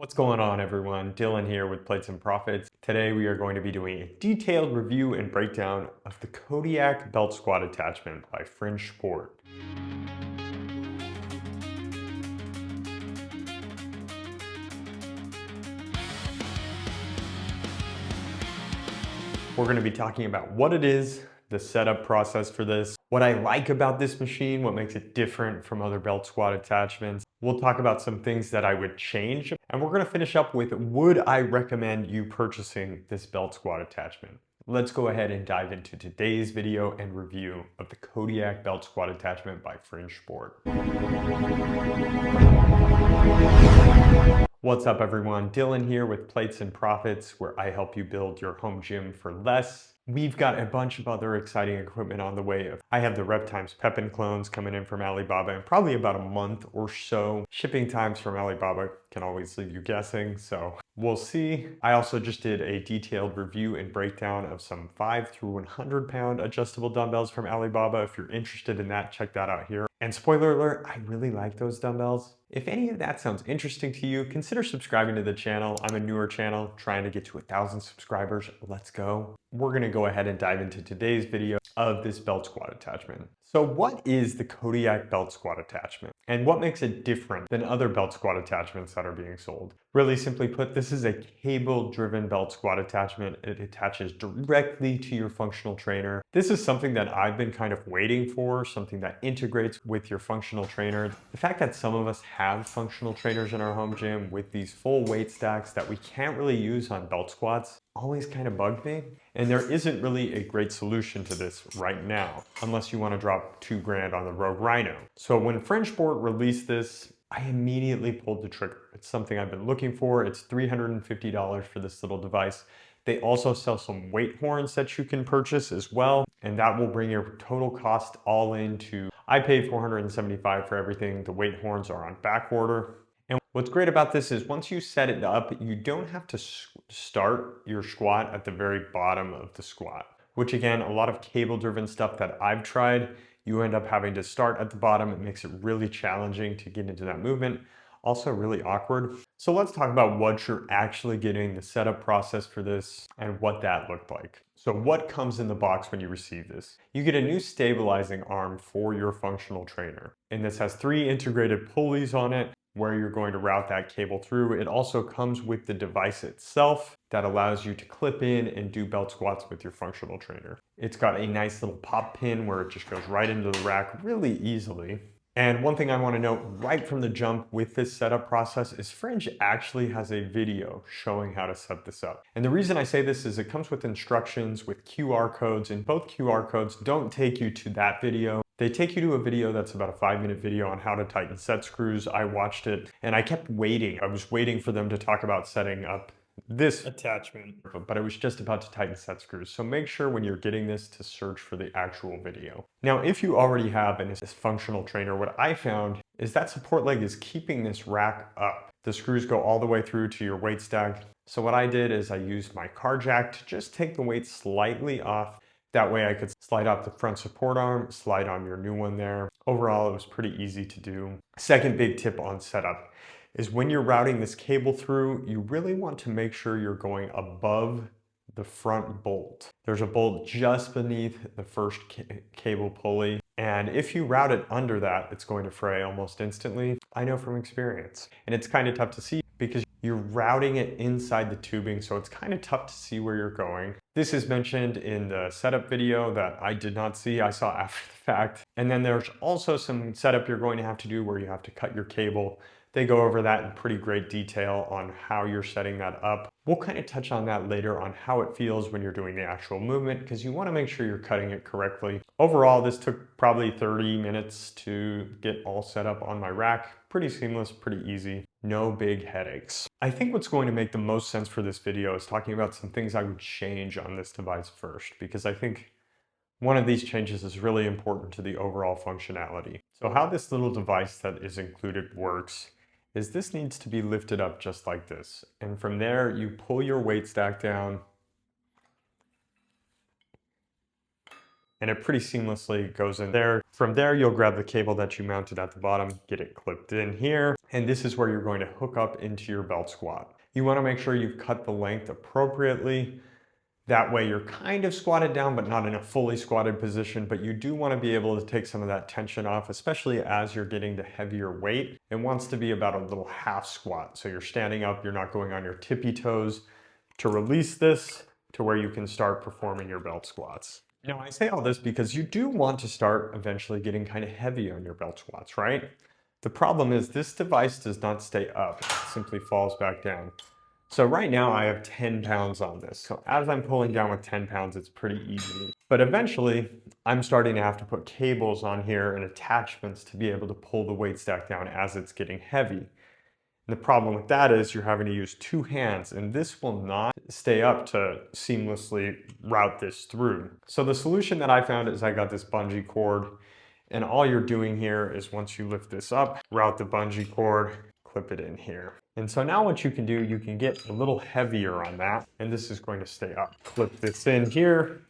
What's going on, everyone? Dylan here with Plates and Profits. Today we are going to be doing a detailed review and breakdown of the Kodiak Belt Squat attachment by Fringe Sport. We're going to be talking about what it is, the setup process for this, what I like about this machine, what makes it different from other belt squat attachments. We'll talk about some things that I would change, and we're going to finish up with would I recommend you purchasing this belt squat attachment. Let's go ahead and dive into today's video and review of the Kodiak Belt Squat attachment by Fringe Sport. What's up, everyone? Dylan here with Plates and Profits, where I help you build your home gym for less. We've got a bunch of other exciting equipment on the way. I have the Rep Times Pep-In clones coming in from Alibaba in probably about a month or so. Shipping times from Alibaba can always leave you guessing, so we'll see. I also just did a detailed review and breakdown of some 5 through 100 pound adjustable dumbbells from Alibaba. If you're interested in that, check that out here. And spoiler alert, I really like those dumbbells. If any of that sounds interesting to you, consider subscribing to the channel. I'm a newer channel trying to get to 1,000 subscribers. Let's go. We're gonna go ahead and dive into today's video of this belt squat attachment. So what is the Kodiak Belt Squat attachment? And what makes it different than other belt squat attachments that are being sold? Really simply put, this is a cable-driven belt squat attachment. It attaches directly to your functional trainer. This is something that I've been kind of waiting for, something that integrates with your functional trainer. The fact that some of us have functional trainers in our home gym with these full weight stacks that we can't really use on belt squats always kind of bugged me. And there isn't really a great solution to this right now, unless you want to drop $2 on the Rogue Rhino. So when Fringe Sport released this, I immediately pulled the trigger. It's something I've been looking for. It's $350 for this little device. They also sell some weight horns that you can purchase as well, and that will bring your total cost all into, I paid $475 for everything. The weight horns are on back order. And what's great about this is once you set it up, you don't have to start your squat at the very bottom of the squat, which again, a lot of cable-driven stuff that I've tried, you end up having to start at the bottom. It makes it really challenging to get into that movement. Also really awkward. So let's talk about what you're actually getting, the setup process for this, and what that looked like. So what comes in the box when you receive this? You get a new stabilizing arm for your functional trainer. And this has 3 integrated pulleys on it where you're going to route that cable through. It also comes with the device itself that allows you to clip in and do belt squats with your functional trainer. It's got a nice little pop pin where it just goes right into the rack really easily. And one thing I want to note right from the jump with this setup process is Fringe actually has a video showing how to set this up. And the reason I say this is it comes with instructions with QR codes, and both QR codes don't take you to that video. They take you to a video that's about a 5-minute video on how to tighten set screws. I watched it and I kept waiting. I was waiting for them to talk about setting up this attachment, but I was just about to tighten set screws. So make sure when you're getting this to search for the actual video. Now, if you already have this functional trainer, what I found is that support leg is keeping this rack up. The screws go all the way through to your weight stack. So what I did is I used my car jack to just take the weight slightly off. That way I could slide off the front support arm, slide on your new one there. Overall, it was pretty easy to do. Second big tip on setup is when you're routing this cable through, you really want to make sure you're going above the front bolt. There's a bolt just beneath the first cable pulley. And if you route it under that, it's going to fray almost instantly. I know from experience. And it's kind of tough to see because you're routing it inside the tubing, so it's kind of tough to see where you're going. This is mentioned in the setup video that I did not see, I saw after the fact. And then there's also some setup you're going to have to do where you have to cut your cable. They go over that in pretty great detail on how you're setting that up. We'll kind of touch on that later on how it feels when you're doing the actual movement, because you want to make sure you're cutting it correctly. Overall, this took probably 30 minutes to get all set up on my rack. Pretty seamless, pretty easy, no big headaches. I think what's going to make the most sense for this video is talking about some things I would change on this device first, because I think one of these changes is really important to the overall functionality. So how this little device that is included works is this needs to be lifted up just like this. And from there, you pull your weight stack down and it pretty seamlessly goes in there. From there, you'll grab the cable that you mounted at the bottom, get it clipped in here, and this is where you're going to hook up into your belt squat. You want to make sure you've cut the length appropriately. That way you're kind of squatted down, but not in a fully squatted position, but you do want to be able to take some of that tension off, especially as you're getting the heavier weight. It wants to be about a little half squat. So you're standing up, you're not going on your tippy toes to release this to where you can start performing your belt squats. Now I say all this because you do want to start eventually getting kind of heavy on your belt squats, right? The problem is this device does not stay up, it simply falls back down. So right now I have 10 pounds on this. So as I'm pulling down with 10 pounds, it's pretty easy. But eventually I'm starting to have to put cables on here and attachments to be able to pull the weight stack down as it's getting heavy. And the problem with that is you're having to use two hands, and this will not stay up to seamlessly route this through. So the solution that I found is I got this bungee cord, and all you're doing here is once you lift this up, route the bungee cord, clip it in here. And so now what you can do, you can get a little heavier on that, and this is going to stay up. Clip this in here,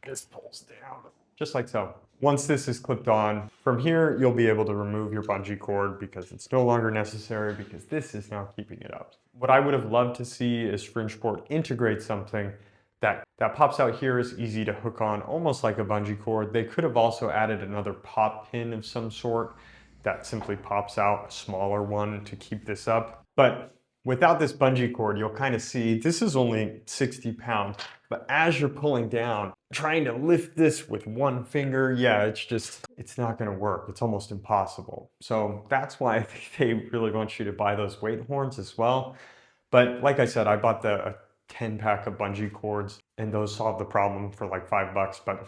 this pulls down, just like so. Once this is clipped on, from here, you'll be able to remove your bungee cord because it's no longer necessary because this is now keeping it up. What I would have loved to see is Fringe integrate something that pops out here, is easy to hook on, almost like a bungee cord. They could have also added another pop pin of some sort that simply pops out, a smaller one to keep this up. But without this bungee cord, you'll kind of see this is only 60 pounds, but as you're pulling down, trying to lift this with one finger, yeah, it's not gonna work. It's almost impossible. So that's why I think they really want you to buy those weight horns as well. But like I said, I bought the 10 pack of bungee cords, and those solve the problem for like $5, but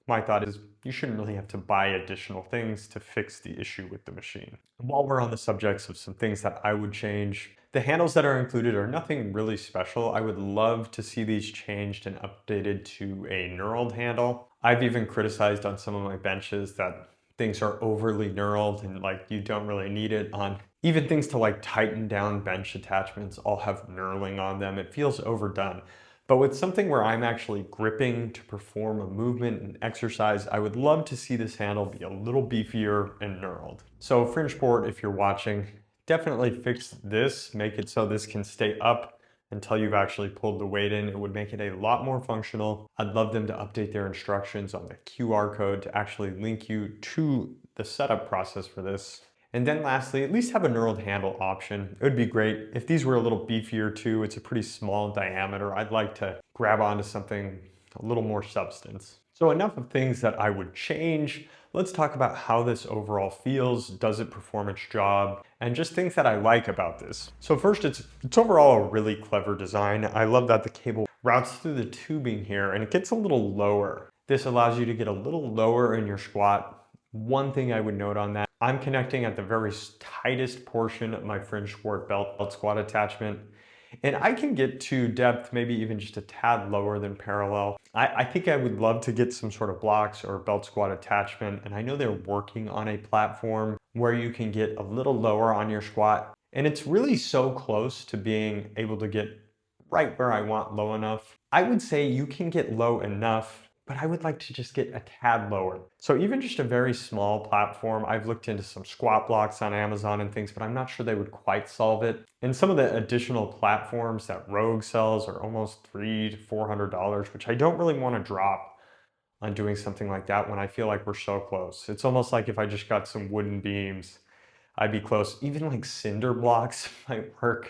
my thought is you shouldn't really have to buy additional things to fix the issue with the machine. And while we're on the subjects of some things that I would change, the handles that are included are nothing really special. I would love to see these changed and updated to a knurled handle. I've even criticized on some of my benches that things are overly knurled and like you don't really need it on. Even things to like tighten down bench attachments all have knurling on them. It feels overdone. But with something where I'm actually gripping to perform a movement and exercise, I would love to see this handle be a little beefier and knurled. So Fringe, if you're watching, definitely fix this, make it so this can stay up until you've actually pulled the weight in. It would make it a lot more functional. I'd love them to update their instructions on the QR code to actually link you to the setup process for this. And then lastly, at least have a knurled handle option. It would be great. If these were a little beefier too, it's a pretty small diameter. I'd like to grab onto something a little more substance. So enough of things that I would change. Let's talk about how this overall feels. Does it perform its job? And just things that I like about this. So first, it's overall a really clever design. I love that the cable routes through the tubing here and it gets a little lower. This allows you to get a little lower in your squat. One thing I would note on that, I'm connecting at the very tightest portion of my Fringe belt squat attachment. And I can get to depth, maybe even just a tad lower than parallel. I think I would love to get some sort of blocks or belt squat attachment. And I know they're working on a platform where you can get a little lower on your squat. And it's really so close to being able to get right where I want low enough. I would say you can get low enough, but I would like to just get a tad lower. So even just a very small platform, I've looked into some squat blocks on Amazon and things, but I'm not sure they would quite solve it. And some of the additional platforms that Rogue sells are almost $300 to $400, which I don't really want to drop on doing something like that when I feel like we're so close. It's almost like if I just got some wooden beams, I'd be close. Even like cinder blocks might work.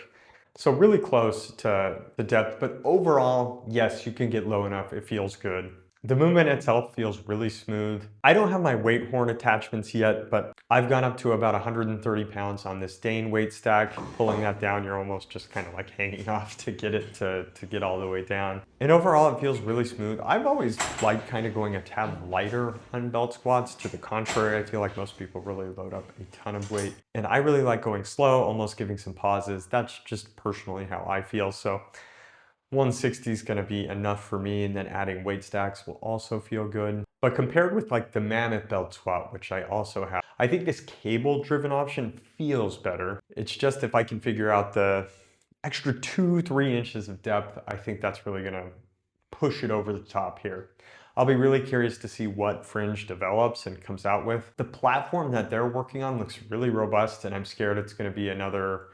So really close to the depth, but overall, yes, you can get low enough. It feels good. The movement itself feels really smooth. I don't have my weight horn attachments yet, but I've gone up to about 130 pounds on this Dane weight stack. Pulling that down, you're almost just kind of like hanging off to get it to get all the way down. And overall, it feels really smooth. I've always liked kind of going a tad lighter on belt squats. To the contrary, I feel like most people really load up a ton of weight. And I really like going slow, almost giving some pauses. That's just personally how I feel. So 160 is going to be enough for me, and then adding weight stacks will also feel good. But compared with like the Mammoth belt squat, which I also have, I think this cable driven option feels better. It's just if I can figure out the extra 2-3 inches of depth, I think that's really going to push it over the top here. I'll be really curious to see what Fringe develops and comes out with. The platform that they're working on looks really robust, and I'm scared it's going to be another.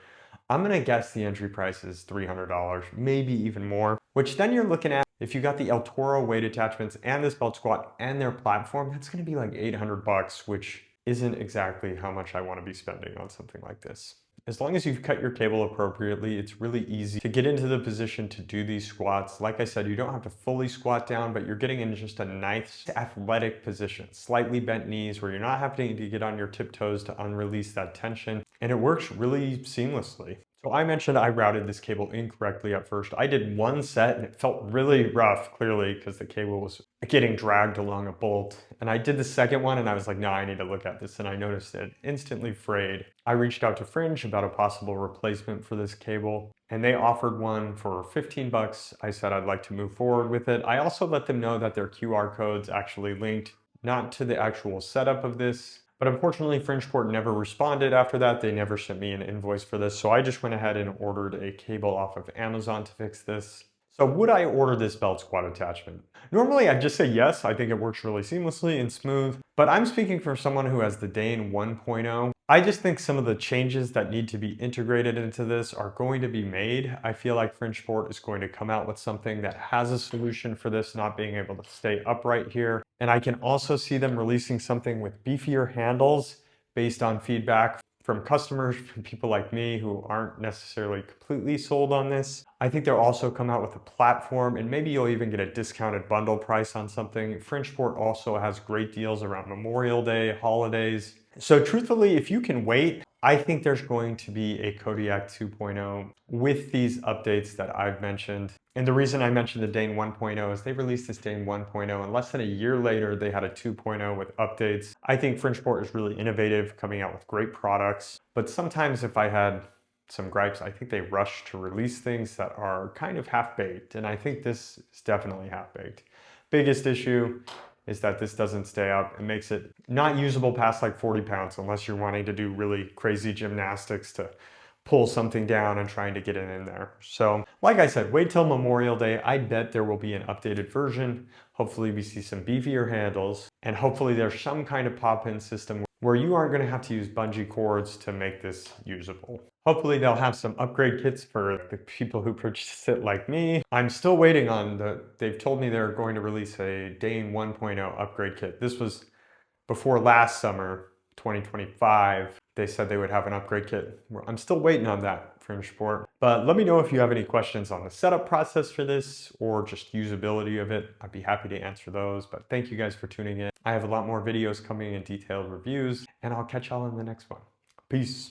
I'm gonna guess the entry price is $300, maybe even more, which then you're looking at, if you got the El Toro weight attachments and this belt squat and their platform, that's gonna be like 800 bucks, which isn't exactly how much I wanna be spending on something like this. As long as you've cut your cable appropriately, it's really easy to get into the position to do these squats. Like I said, you don't have to fully squat down, but you're getting in just a nice athletic position, slightly bent knees where you're not having to get on your tiptoes to unrelease that tension. And it works really seamlessly. So I mentioned I routed this cable incorrectly at first. I did one set and it felt really rough, clearly, because the cable was getting dragged along a bolt. And I did the second one and I was like, no, I need to look at this. And I noticed it instantly frayed. I reached out to Fringe about a possible replacement for this cable, and they offered one for 15 bucks. I said I'd like to move forward with it. I also let them know that their QR codes actually linked not to the actual setup of this, but unfortunately, Fringeport never responded after that. They never sent me an invoice for this. So I just went ahead and ordered a cable off of Amazon to fix this. So would I order this belt squat attachment? Normally I'd just say yes. I think it works really seamlessly and smooth, but I'm speaking from someone who has the Dane 1.0. I just think some of the changes that need to be integrated into this are going to be made. I feel like Fringeport is going to come out with something that has a solution for this not being able to stay upright here. And I can also see them releasing something with beefier handles based on feedback from customers, from people like me who aren't necessarily completely sold on this. I think they'll also come out with a platform, and maybe you'll even get a discounted bundle price on something. Fringeport also has great deals around Memorial Day, holidays. So truthfully, if you can wait, I think there's going to be a Kodiak 2.0 with these updates that I've mentioned. And the reason I mentioned the Dane 1.0 is they released this Dane 1.0 and less than a year later, they had a 2.0 with updates. I think Fringeport is really innovative, coming out with great products. But sometimes if I had some gripes, I think they rush to release things that are kind of half-baked. And I think this is definitely half-baked. Biggest issue is that this doesn't stay up. It makes it not usable past like 40 pounds unless you're wanting to do really crazy gymnastics to pull something down and trying to get it in there. So like I said, wait till Memorial Day. I bet there will be an updated version. Hopefully we see some beefier handles, and hopefully there's some kind of pop-in system where you aren't going to have to use bungee cords to make this usable. Hopefully they'll have some upgrade kits for the people who purchase it like me. I'm still waiting on they've told me they're going to release a Dane 1.0 upgrade kit. This was before last summer, 2025. They said they would have an upgrade kit. I'm still waiting on that, Fringeport. But let me know if you have any questions on the setup process for this or just usability of it. I'd be happy to answer those. But thank you guys for tuning in. I have a lot more videos coming and detailed reviews, and I'll catch y'all in the next one. Peace.